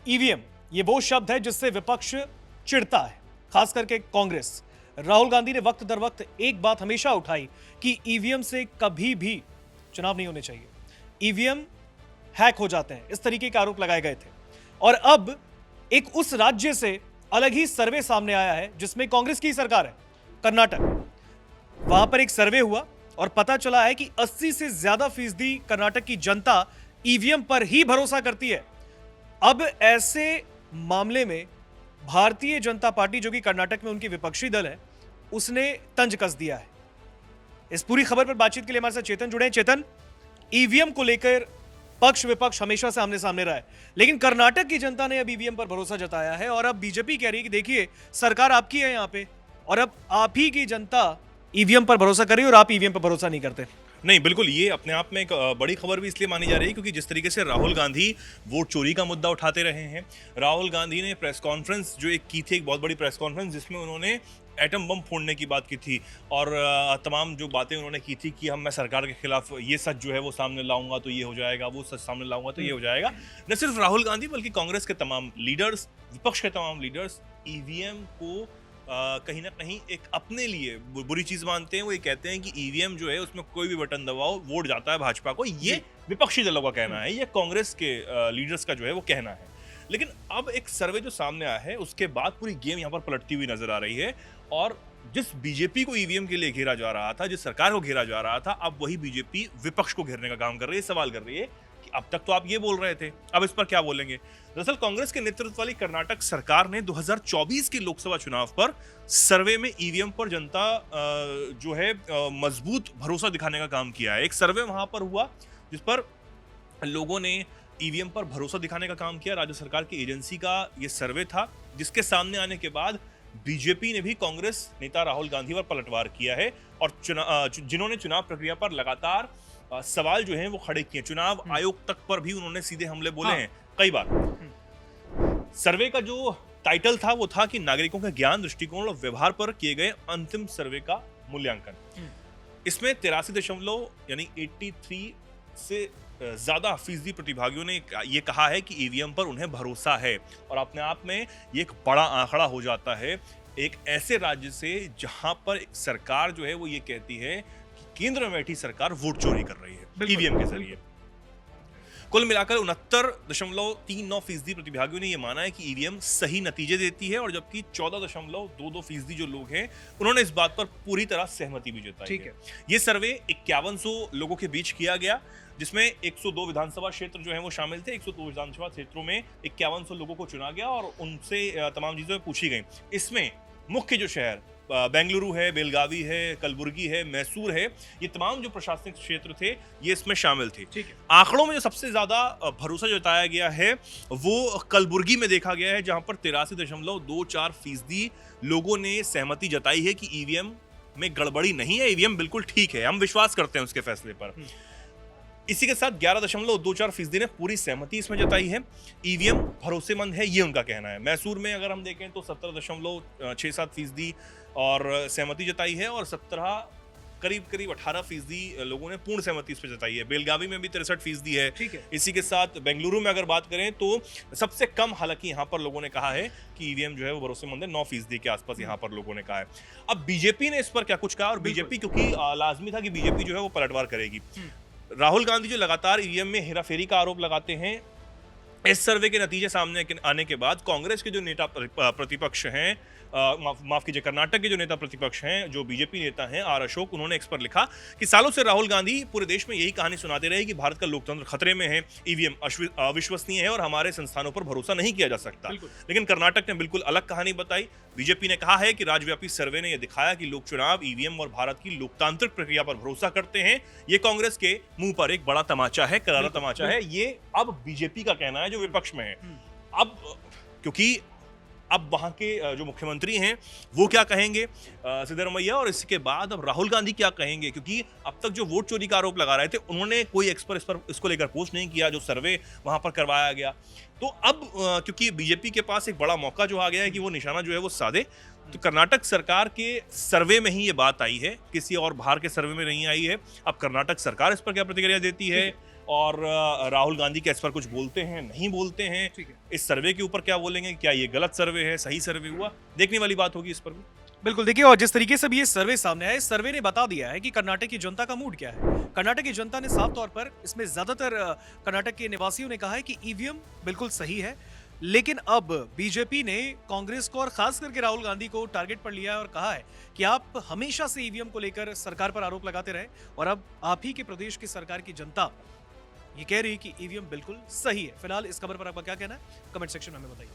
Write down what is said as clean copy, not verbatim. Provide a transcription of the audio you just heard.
EVM ये वो शब्द है जिससे विपक्ष चिढ़ता है, खास करके कांग्रेस। राहुल गांधी ने वक्त दर वक्त एक बात हमेशा उठाई कि ईवीएम से कभी भी चुनाव नहीं होने चाहिए, ईवीएम हैक हो जाते हैं, इस तरीके के आरोप लगाए गए थे। और अब एक उस राज्य से अलग ही सर्वे सामने आया है जिसमें कांग्रेस की सरकार है, कर्नाटक। वहां पर एक सर्वे हुआ और पता चला है कि 80 से ज्यादा फीसदी कर्नाटक की जनता ईवीएम पर ही भरोसा करती है। अब ऐसे मामले में भारतीय जनता पार्टी, जो कि कर्नाटक में उनकी विपक्षी दल है, उसने तंज कस दिया है। इस पूरी खबर पर बातचीत के लिए हमारे साथ चेतन जुड़े हैं। चेतन, ईवीएम को लेकर पक्ष विपक्ष हमेशा से आमने सामने रहा है, लेकिन कर्नाटक की जनता ने अब ईवीएम पर भरोसा जताया है और अब बीजेपी कह रही है कि देखिए सरकार आपकी है यहां पे, और अब आप ही की जनता ईवीएम पर भरोसा कर रही है और आप ईवीएम पर भरोसा नहीं करते। नहीं, बिल्कुल, ये अपने आप में एक बड़ी खबर भी इसलिए मानी जा रही है क्योंकि जिस तरीके से राहुल गांधी वोट चोरी का मुद्दा उठाते रहे हैं। राहुल गांधी ने प्रेस कॉन्फ्रेंस जो एक की थी, एक बहुत बड़ी प्रेस कॉन्फ्रेंस, जिसमें उन्होंने एटम बम फोड़ने की बात की थी और तमाम जो बातें उन्होंने की थी कि मैं सरकार के खिलाफ ये सच जो है वो सामने लाऊंगा तो ये हो जाएगा, वो सच सामने लाऊंगा तो ये हो जाएगा। न सिर्फ राहुल गांधी बल्कि कांग्रेस के तमाम लीडर्स, विपक्ष के तमाम लीडर्स ईवीएम को कहीं ना कहीं एक अपने लिए बुरी चीज मानते हैं। वो ये कहते हैं कि ईवीएम जो है उसमें कोई भी बटन दबाओ वोट जाता है भाजपा को। ये विपक्षी दलों का कहना है, ये कांग्रेस के लीडर्स का जो है वो कहना है। लेकिन अब एक सर्वे जो सामने आया है उसके बाद पूरी गेम यहाँ पर पलटती हुई नजर आ रही है और जिस बीजेपी को ईवीएम के लिए घेरा जा रहा था, जिस सरकार को घेरा जा रहा था, अब वही बीजेपी विपक्ष को घेरने का काम कर रही है। सवाल कर रही है कि अब तक तो आप ये बोल रहे थे, अब इस पर क्या बोलेंगे। दरअसल कांग्रेस के नेतृत्व वाली कर्नाटक सरकार ने 2024 के लोकसभा चुनाव पर सर्वे में ईवीएम पर जनता जो है मजबूत भरोसा दिखाने का काम किया है। एक सर्वे वहां पर हुआ जिस पर लोगों ने ईवीएम पर भरोसा दिखाने का काम किया। राज्य सरकार की एजेंसी का ये सर्वे था जिसके सामने आने के बाद बीजेपी ने भी कांग्रेस नेता राहुल गांधी पर पलटवार किया है और जिन्होंने चुनाव प्रक्रिया पर लगातार सवाल जो हैं वो खड़े किए, चुनाव आयोग तक पर भी उन्होंने सीधे हमले बोले हैं कई बार। सर्वे का जो टाइटल था वो था कि नागरिकों के ज्ञान, दृष्टिकोण और व्यवहार पर किए गए अंतिम सर्वे का मूल्यांकन। इसमें 83 से ज्यादा फीसदी प्रतिभागियों ने ये कहा है कि ईवीएम पर उन्हें भरोसा है और अपने आप में ये एक बड़ा आंकड़ा हो जाता है एक ऐसे राज्य से जहां पर एक सरकार जो है वो ये कहती है कि केंद्र में बैठी सरकार वोट चोरी कर रही है ईवीएम के जरिए। कुल मिलाकर 69.39% प्रतिभागियों ने यह माना है कि ईवीएम सही नतीजे देती है और जबकि 14.22% जो लोग हैं उन्होंने इस बात पर पूरी तरह सहमति भी जताई है। ये सर्वे 5100 लोगों के बीच किया गया जिसमें 102 विधानसभा क्षेत्र जो हैं वो शामिल थे। 102 विधानसभा क्षेत्रों में 5100 लोगों को चुना गया और उनसे तमाम चीजें पूछी गई। इसमें मुख्य जो शहर बेंगलुरु है, बेलगावी है, कलबुर्गी है, मैसूर है, ये तमाम जो प्रशासनिक क्षेत्र थे ये इसमें शामिल थे। आंकड़ों में जो सबसे ज्यादा भरोसा जताया गया है वो कलबुर्गी में देखा गया है जहां पर 83.24% लोगों ने सहमति जताई है कि ईवीएम में गड़बड़ी नहीं है, ईवीएम बिल्कुल ठीक है, हम विश्वास करते हैं उसके फैसले पर। इसी के साथ 11.24% ने पूरी सहमति इसमें जताई है, ईवीएम भरोसेमंद है ये उनका कहना है। मैसूर में अगर हम देखें तो 17.67% और सहमति जताई है और करीब 18% लोगों ने पूर्ण सहमति इस पर जताई है। बेलगावी में भी 63% है। इसी के साथ बेंगलुरु में अगर बात करें तो सबसे कम हालांकि यहाँ पर लोगों ने कहा है कि ईवीएम जो है वो भरोसेमंद है, 9% के आसपास यहाँ पर लोगों ने कहा है। अब बीजेपी ने इस पर क्या कुछ कहा और बीजेपी, क्योंकि लाजमी था कि बीजेपी जो है वो पलटवार करेगी। राहुल गांधी जो लगातार ईवीएम में हेराफेरी का आरोप लगाते हैं, इस सर्वे के नतीजे सामने आने के बाद कांग्रेस के जो नेता प्रतिपक्ष हैं, माफ कीजिए, कर्नाटक के जो नेता प्रतिपक्ष हैं, जो बीजेपी नेता हैं आर अशोक, उन्होंने इस पर लिखा कि सालों से राहुल गांधी पूरे देश में यही कहानी सुनाते रहे कि भारत का लोकतंत्र खतरे में है, ईवीएम अविश्वसनीय है और हमारे संस्थानों पर भरोसा नहीं किया जा सकता। लेकिन कर्नाटक ने बिल्कुल अलग कहानी बताई। बीजेपी ने कहा है कि राज्यव्यापी सर्वे ने यह दिखाया कि लोग चुनाव, ईवीएम और भारत की लोकतांत्रिक प्रक्रिया पर भरोसा करते हैं। ये कांग्रेस के मुंह पर एक बड़ा तमाचा है, करारा तमाचा है। ये अब बीजेपी का कहना है जो विपक्ष में है। अब क्योंकि अब वहां के जो मुख्यमंत्री हैं वो क्या कहेंगे सिद्धरमैया, और इसके बाद अब राहुल गांधी क्या कहेंगे, क्योंकि अब तक जो वोट चोरी का आरोप लगा रहे थे उन्होंने कोई एक्सपर्ट इसको लेकर पोस्ट नहीं किया जो सर्वे वहां पर करवाया गया। तो अब क्योंकि बीजेपी के पास एक बड़ा मौका जो आ गया है कि वो निशाना जो है वो साधे, तो कर्नाटक सरकार के सर्वे में ही ये बात आई है, किसी और बाहर के सर्वे में नहीं आई है। अब कर्नाटक सरकार इस पर क्या प्रतिक्रिया देती है, और राहुल गांधी क्या इस पर कुछ बोलते हैं, नहीं बोलते हैं? ठीक है। इस सर्वे के ऊपर क्या बोलेंगे? क्या ये गलत सर्वे है, सही सर्वे हुआ? देखने वाली बात होगी इस पर भी। बिल्कुल, देखिए, और जिस तरीके से भी ये सर्वे सामने आया, इस सर्वे ने बता दिया है कि कर्नाटक की जनता का मूड क्या है। कर्नाटक की जनता ने साफ तौर पर, इसमें ज्यादातर कर्नाटक के निवासियों ने कहा है कि ईवीएम बिल्कुल सही है, लेकिन अब बीजेपी ने कांग्रेस को और खास करके राहुल गांधी को टारगेट पर लिया है और कहा है कि आप हमेशा से ईवीएम को लेकर सरकार पर आरोप लगाते रहे, और अब आप ही के प्रदेश की सरकार की जनता ये कह रही है कि ईवीएम बिल्कुल सही है। फिलहाल इस खबर पर आपका क्या कहना है, कमेंट सेक्शन में हमें बताइए।